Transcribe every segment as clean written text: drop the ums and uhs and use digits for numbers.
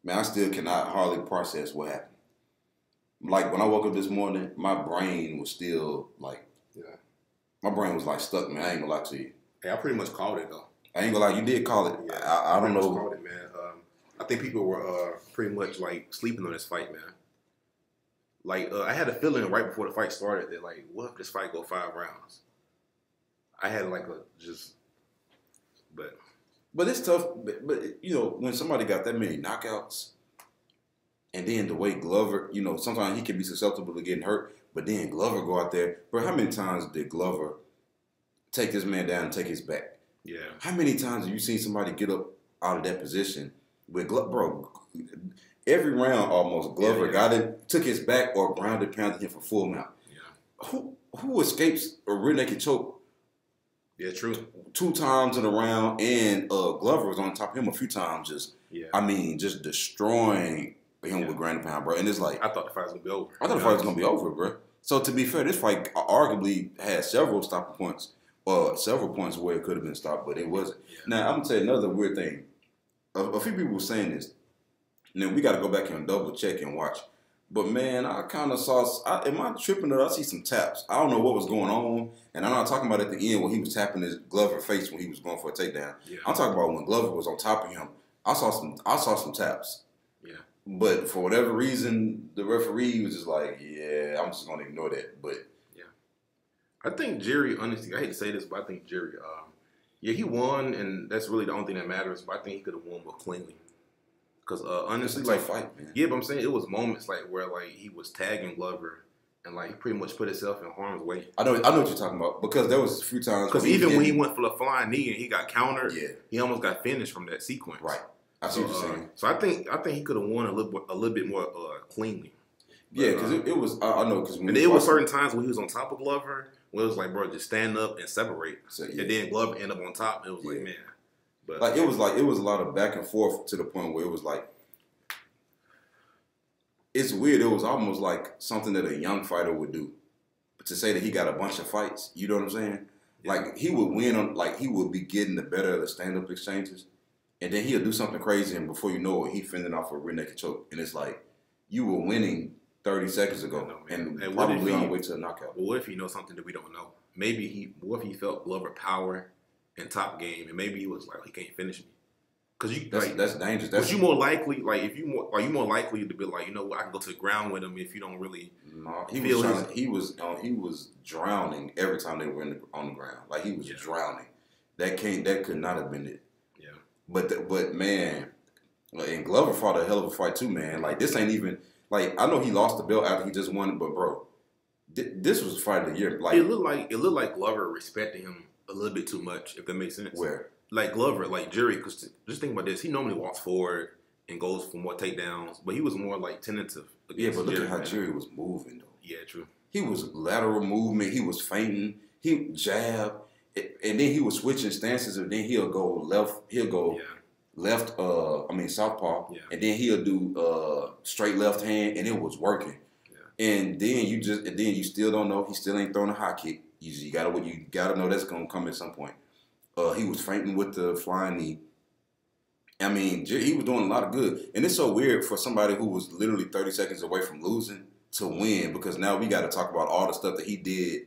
Man, I still cannot hardly process what happened. Like when I woke up this morning, my brain was still like, Yeah. my brain was like stuck, man. I ain't gonna lie to you. Hey, I pretty much called it though. I ain't gonna lie, you did call it. Yeah, I don't pretty much know. called it, man. I think people were pretty much like sleeping on this fight, man. Like I had a feeling right before the fight started that like, what if this fight go 5 rounds? I had like a just, but But it's tough. But you know, when somebody got that many knockouts, and then the way Glover, you know, sometimes he can be susceptible to getting hurt. But then Glover go out there. Bro, how many times did Glover take this man down and take his back? yeah, How many times have you seen somebody get up out of that position with Glover? Bro, every round almost Glover got him, took his back or grounded, pounded him for full mount. yeah, Who escapes a rear naked choke yeah, true. 2 times in a round, and Glover was on top of him a few times, Yeah, just destroying him with ground and pound, bro. And it's like, I thought the fight was gonna be over. I thought the fight was gonna be over, bro. So to be fair, this fight arguably had several stopping points, or several points where it could have been stopped, but it wasn't. Yeah. Now I'm gonna tell you another weird thing. A few people were saying this. Now we got to go back and double check and watch. But man, I kind of saw. Am I tripping? Or I see some taps. I don't know what was going on, and I'm not talking about at the end when he was tapping his Glover face when he was going for a takedown. Yeah. I'm talking about when Glover was on top of him. I saw some taps. Yeah. But for whatever reason, the referee was just like, "Yeah, I'm just gonna ignore that." But Yeah. I think Jiri, honestly, I hate to say this, but I think Jiri, yeah, he won, and that's really the only thing that matters. But I think he could have won more cleanly. Because honestly, it's a like, tough fight, man. yeah, but I'm saying it was moments like where like he was tagging Glover, and like he pretty much put himself in harm's way. I know what you're talking about because there was a few times. Because even when he went for the flying knee and he got countered, yeah, he almost got finished from that sequence. right. I see what you're saying. So I think he could have won a little bit more cleanly. Yeah, because it was. I know because and there was certain times when he was on top of Glover, where it was like, bro, just stand up and separate. So, yeah. And then Glover ended up on top. And it was like, man, but it was a lot of back and forth to the point where it was like, it's weird. It was almost like something that a young fighter would do, but to say that he got a bunch of fights. You know what I'm saying? Yeah. Like he would win on, like he would be getting the better of the stand-up exchanges, and then he'll do something crazy, and before you know it, he fending off a rear naked choke, and it's like you were winning 30 seconds ago, and probably on the way to a knockout. Well, what if he knows something that we don't know? What if he felt Glover power and top game, and maybe he was like, he can't finish me. Because that's dangerous. But you more likely, like if you more, are you more likely to be like, you know what, I can go to the ground with him if you don't really. No, he was drowning every time they were on the ground. Like he was drowning. That could not have been it. Yeah. But man, and Glover fought a hell of a fight too, man. Like this ain't even like I know he lost the belt after he just won it, but bro, this was the fight of the year. Like it looked like Glover respected him a little bit too much, if that makes sense. Where? Like Glover, like Jiri, because just think about this. He normally walks forward and goes for more takedowns, but he was more like tentative. Yeah, but look at how Jiri was moving, though. Yeah, true. He was lateral movement. He was feinting. He jab, and then he was switching stances, and then he'll go left. He'll go left. Southpaw, and then he'll do straight left hand, and it was working. Yeah. And then you still don't know. He still ain't throwing a high kick. You gotta know that's gonna come at some point. He was feinting with the flying knee. I mean, he was doing a lot of good. And it's so weird for somebody who was literally 30 seconds away from losing to win, because now we got to talk about all the stuff that he did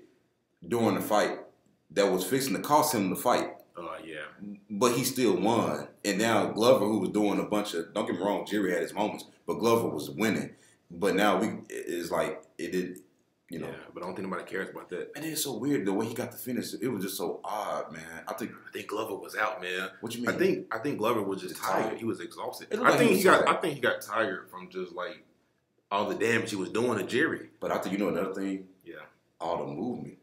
during the fight that was fixing to cost him the fight. Yeah. But he still won. And now Glover, who was doing a bunch of, don't get me wrong, Jiri had his moments, but Glover was winning. But now it's like, it did. You know, but I don't think nobody cares about that. And it's so weird the way he got the finish. It was just so odd, man. I think Glover was out, man. What you mean? I think Glover was just tired. He was exhausted. I think he got tired from just like all the damage he was doing to Jiri. But I think another thing. Yeah. All the movement.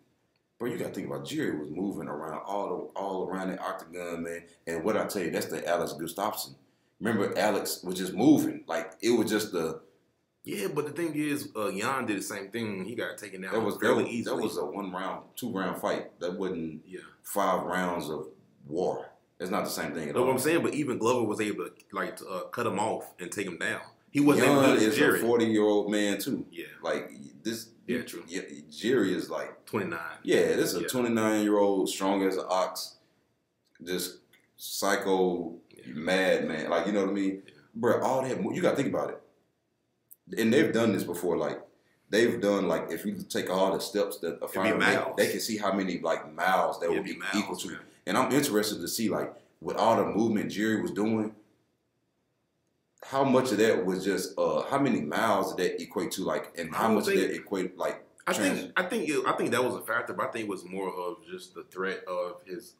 Bro, you got to think about Jiri was moving around all around the octagon, man. And what I tell you, that's the Alex Gustafsson. Remember, Alex was just moving. Like it was just the. Yeah, but the thing is, Jan did the same thing. He got taken down fairly easily. That was a 2-round fight. That wasn't 5 rounds of war. It's not the same thing at all. What I'm saying, but even Glover was able to cut him off and take him down. He wasn't able to is Jiri. A 40-year-old man too. Yeah, like this. Yeah, true. Yeah, Jiri is like 29. Yeah, this is a 29-year-old, strong as an ox, just psycho, mad man. Like you know what I mean. Yeah. bro, all that, you got to think about it. And they've done this before, like, they've done, like, if you take all the steps that a fighter they can see how many, like, miles that would be equal to. Man. And I'm interested to see, like, with all the movement Jiri was doing, how much of that was just, how many miles did that equate to, like, and how much did that equate, like, I think that was a factor, but I think it was more of just the threat of his,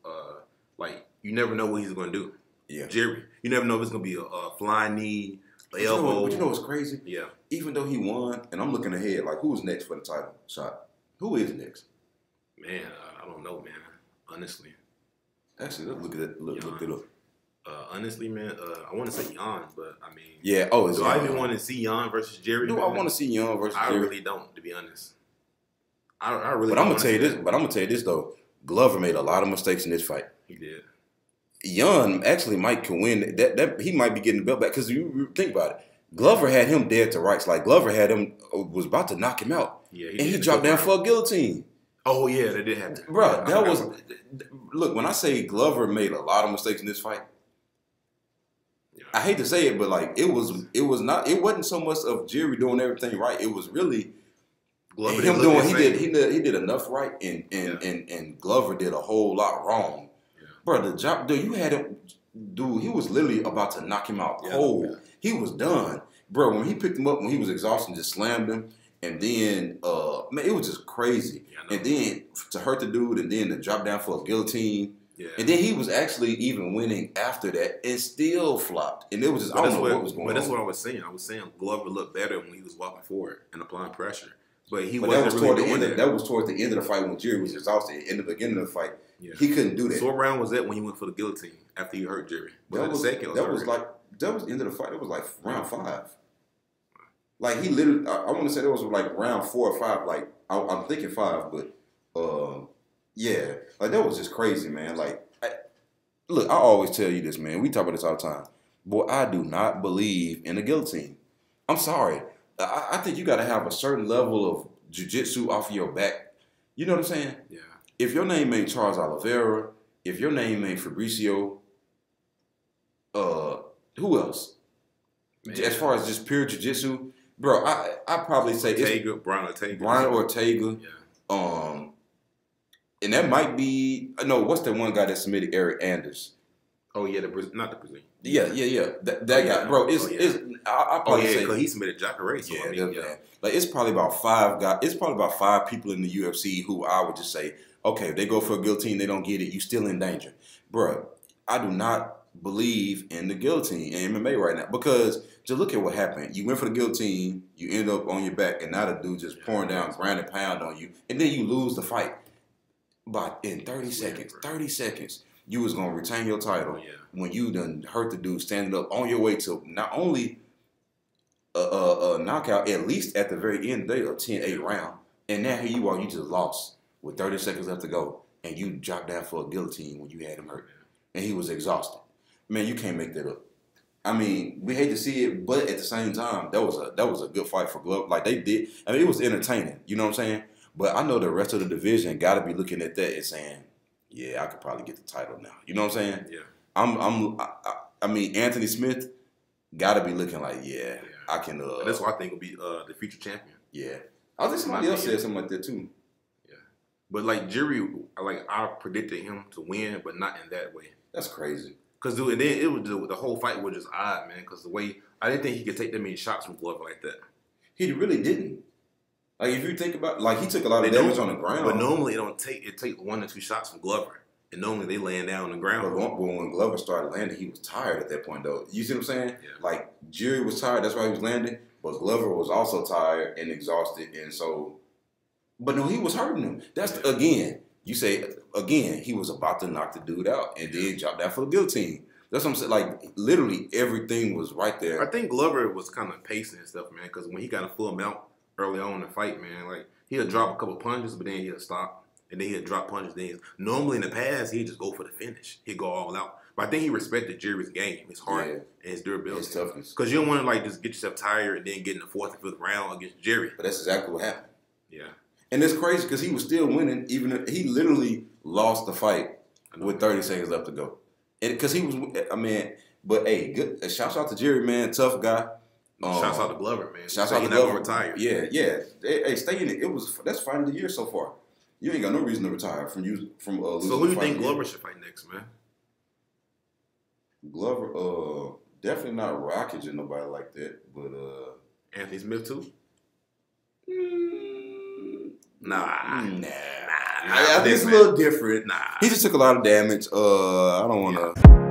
like, you never know what he's going to do. Yeah. Jiri. You never know if it's going to be a flying knee, elbow. But you know what's crazy? Yeah. Even though he won, and I'm looking ahead, like, who's next for the title shot? Who is next? Man, I don't know, man. Honestly. Actually, let's look at it. Look it up. Honestly, man, I want to say Jan, but I mean, yeah. Do I even want to see Jan versus Jiri? Do I want to see Jan versus Jiri? I really don't, to be honest. I really. But I'm gonna tell you this. But I'm gonna tell you this though. Glover made a lot of mistakes in this fight. He did. Jan actually might can win. That he might be getting the belt back because you think about it. Glover had him dead to rights. Like Glover had him was about to knock him out. Yeah, he dropped down for a guillotine. Oh yeah, that did happen, bro. That was look. When I say Glover made a lot of mistakes in this fight, yeah. I hate to say it, but like it wasn't so much of Jiri doing everything right. It was really Glover him doing. He did enough right, and Glover did a whole lot wrong. Yeah. Bro, the job, dude, you had him. Dude, he was literally about to knock him out cold. Yeah. He was done, bro. When he picked him up, when he was exhausted, just slammed him. And then, man, it was just crazy. Yeah, and then to hurt the dude, and then to drop down for a guillotine. Yeah. And then he was actually even winning after that, and still flopped. And it was just I don't know what was going on. But that's what I was saying. I was saying Glover looked better when he was walking forward and applying pressure. But he wasn't really doing that. That was towards the end of the fight when Jiri was exhausted. In the beginning of the fight, he couldn't do that. So what round was that when he went for the guillotine after he hurt Jiri? That was the end of the fight. It was like round 5. Like he literally, I want to say that was like round 4 or 5. Like I'm thinking 5, but yeah, like that was just crazy, man. Like, look, I always tell you this, man. We talk about this all the time. Boy, I do not believe in the guillotine. I'm sorry. I think you got to have a certain level of jiu-jitsu off of your back. You know what I'm saying? Yeah. If your name ain't Charles Oliveira, if your name ain't Fabricio, who else? Man. As far as just pure jiu-jitsu. Bro, I probably say Brian Ortega. Brian Ortega. Yeah. And that might be what's that one guy that submitted Eric Anders? Oh yeah, not the Brazilian. Yeah. That guy, bro. I probably say because he submitted Jacare. So yeah. Like it's probably about 5 guys. It's probably about 5 people in the UFC who I would just say, okay, if they go for a guillotine, they don't get it. You still in danger, bro. I do not believe in the guillotine in MMA right now because just look at what happened. You went for the guillotine, you end up on your back, and now the dude just pouring down ground and pound on you, and then you lose the fight. But in 30 seconds, you was gonna retain your title when you done hurt the dude standing up on your way to not only a knockout, at least at the very end of the 10-8 round, and now here you are, you just lost with 30 seconds left to go, and you dropped down for a guillotine when you had him hurt, and he was exhausted. Man, you can't make that up. I mean, we hate to see it, but at the same time, that was a good fight for Glover. Like they did. I mean, it was entertaining. You know what I'm saying? But I know the rest of the division got to be looking at that and saying, "Yeah, I could probably get the title now." You know what I'm saying? Yeah. I mean, Anthony Smith got to be looking like, "Yeah, I can." That's what I think will be the future champion. Yeah. I think somebody else said something like that too. Yeah. But like Jiri, I predicted him to win, but not in that way. That's crazy. Because then it was the whole fight was just odd, man. Because the way I didn't think he could take that many shots from Glover like that. He really didn't. Like if you think about, like he took a lot of damage on the ground. But normally it takes 1 or 2 shots from Glover, and normally they laying down on the ground. But when Glover started landing, he was tired at that point, though. You see what I'm saying? Yeah. Like Jiri was tired, that's why he was landing. But Glover was also tired and exhausted, and so. But no, he was hurting him. That's again. You say, again, he was about to knock the dude out and then drop down for the guillotine. That's what I'm saying. Like, literally everything was right there. I think Glover was kind of pacing and stuff, man, because when he got a full mount early on in the fight, man, like, he'll drop a couple punches, but then he'll stop. And then he'll drop punches. Normally in the past, he'd just go for the finish. He'd go all out. But I think he respected Jiri's game, his heart, and his durability. His toughness. Because you don't want to, like, just get yourself tired and then get in the 4th and 5th round against Jiri. But that's exactly what happened. Yeah. And it's crazy because he was still winning, even if he literally lost the fight with 30 seconds left to go. And because he was, I mean, But hey, good. Shouts out to Jiri, man. Tough guy. Shouts out to Glover, man. Shouts out to Glover. Retired. Yeah. Hey, stay in it. That's fight of the year so far. You ain't got no reason to retire from losing. So who do you think Glover should fight next, man? Glover, definitely not Rockage or nobody like that. But Anthony Smith too. Nah. I think it's a little different. Nah. He just took a lot of damage. I don't want to.